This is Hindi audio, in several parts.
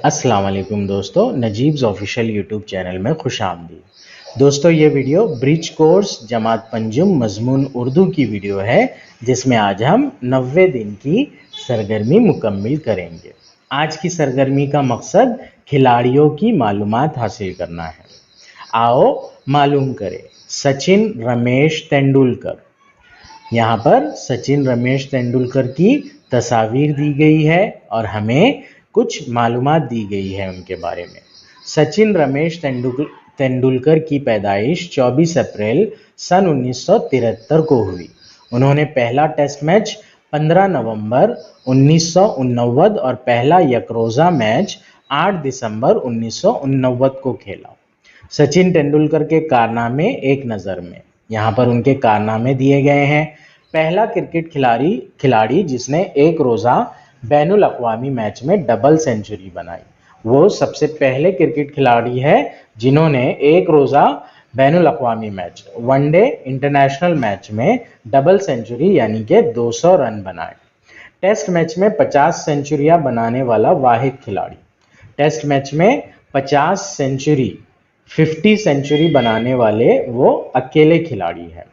अस्सलाम वालेकुम दोस्तों, नजीब्स ऑफिशियल यूट्यूब चैनल में खुशामदीद। दोस्तों, ये वीडियो ब्रिज कोर्स जमात पंजुम मजमून उर्दू की वीडियो है, जिसमें आज हम 90 दिन की सरगर्मी मुकम्मिल करेंगे। आज की सरगर्मी का मकसद खिलाड़ियों की मालूमात हासिल करना है। आओ मालूम करें। सचिन रमेश तेंदुलकर। यहाँ पर सचिन रमेश तेंदुलकर की तस्वीर दी गई है और हमें कुछ मालूमात दी गई है उनके बारे में। सचिन रमेश तेंदुलकर की पैदाइश 24 अप्रैल सन 1973 को हुई। उन्होंने पहला टेस्ट मैच 15 नवंबर 1989 और पहला यकरोज़ा मैच 8 दिसंबर 1989 को खेला। सचिन तेंदुलकर के कारनामे एक नज़र में। यहाँ पर उनके कारनामे दिए गए हैं। पहला क्रिकेट खिलाड़ी जिसने एक रोज़ा बैनुल अक़वामी मैच में डबल सेंचुरी बनाई। वो सबसे पहले क्रिकेट खिलाड़ी है जिन्होंने एक रोज़ा बैनुल अक़वामी मैच वनडे इंटरनेशनल मैच में डबल सेंचुरी यानी कि 200 रन बनाए। टेस्ट मैच में 50 सेंचुरियां बनाने वाला वाहिद खिलाड़ी। टेस्ट मैच में 50 सेंचुरी बनाने वाले वो अकेले खिलाड़ी है।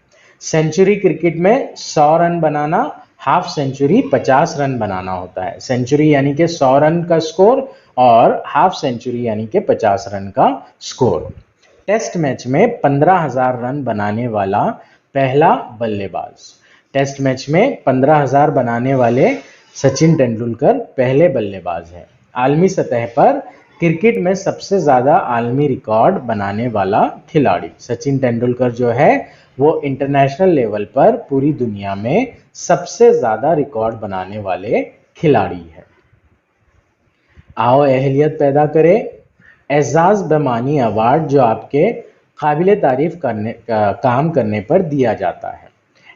सेंचुरी क्रिकेट में 100 रन बनाना, हाफ सेंचुरी 50 रन बनाना होता है। सेंचुरी यानी कि 100 रन का स्कोर और हाफ सेंचुरी यानी कि 50 रन का स्कोर। टेस्ट मैच में 15,000 रन बनाने वाला पहला बल्लेबाज। टेस्ट मैच में 15,000 बनाने वाले सचिन तेंदुलकर पहले बल्लेबाज हैं। आलमी सतह पर क्रिकेट में सबसे ज़्यादा आलमी रिकॉर्ड बनाने वाला खिलाड़ी सचिन तेंदुलकर जो है वो इंटरनेशनल लेवल पर पूरी दुनिया में सबसे ज़्यादा रिकॉर्ड बनाने वाले खिलाड़ी है। आओ अहलियत पैदा करें। एजाज बेमानी अवार्ड जो आपके काबिल तारीफ काम करने पर दिया जाता है।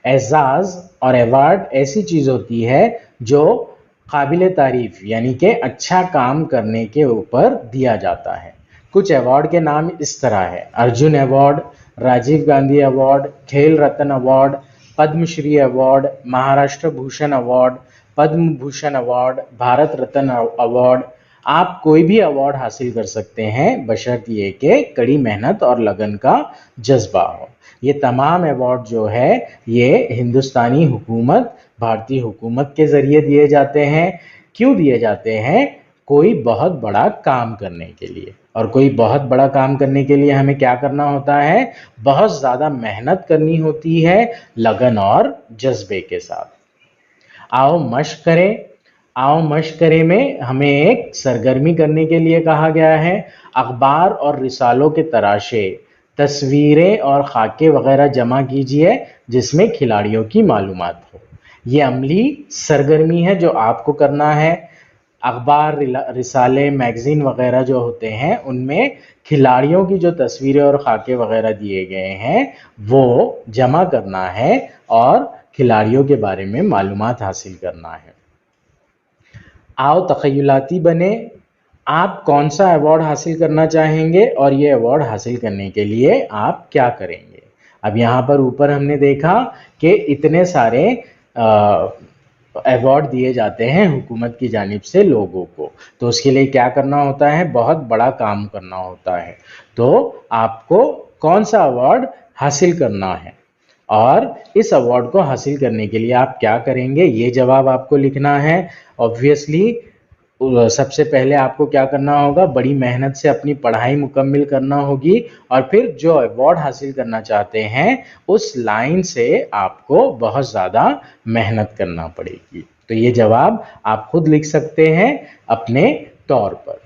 एजाज और अवार्ड ऐसी चीज़ होती है जो काबिल तारीफ यानी कि अच्छा काम करने के ऊपर दिया जाता है। कुछ अवार्ड के नाम इस तरह है: Arjun award, Rajiv Gandhi award, Khel Ratna award, Padmashri award, Maharashtra Bhushan award, Padma Bhushan award, Bharat Ratna award. आप कोई भी अवार्ड हासिल कर सकते हैं बशर्ते ये कि कड़ी मेहनत और लगन का जज्बा हो। ये तमाम अवार्ड जो है ये हिंदुस्तानी हुकूमत, भारतीय हुकूमत के ज़रिए दिए जाते हैं। क्यों दिए जाते हैं? कोई बहुत बड़ा काम करने के लिए। और कोई बहुत बड़ा काम करने के लिए हमें क्या करना होता है? बहुत ज़्यादा मेहनत करनी होती है, लगन और जज्बे के साथ। आओ मश्क करें। आओ मश्क करें में हमें एक सरगर्मी करने के लिए कहा गया है। अखबार और रिसालों के तराशे, तस्वीरें और खाके वगैरह जमा कीजिए जिसमें खिलाड़ियों की मालूमात हो। ये अमली सरगर्मी है जो आपको करना है। अखबार, रिसाले, मैगज़ीन वगैरह जो होते हैं उनमें खिलाड़ियों की जो तस्वीरें और खाके वगैरह दिए गए हैं वो जमा करना है और खिलाड़ियों के बारे में मालूमात हासिल करना है। आओ तख़य्युलाती बने। आप कौन सा अवार्ड हासिल करना चाहेंगे और ये अवार्ड हासिल करने के लिए आप क्या करेंगे? अब यहाँ पर ऊपर हमने देखा कि इतने सारे अवार्ड दिए जाते हैं हुकूमत की जानिब से लोगों को, तो उसके लिए क्या करना होता है? बहुत बड़ा काम करना होता है। तो आपको कौन सा अवार्ड हासिल करना है और इस अवार्ड को हासिल करने के लिए आप क्या करेंगे, ये जवाब आपको लिखना है। ऑब्वियसली सबसे पहले आपको क्या करना होगा? बड़ी मेहनत से अपनी पढ़ाई मुकम्मिल करना होगी और फिर जो अवार्ड हासिल करना चाहते हैं उस लाइन से आपको बहुत ज़्यादा मेहनत करना पड़ेगी। तो ये जवाब आप खुद लिख सकते हैं अपने तौर पर।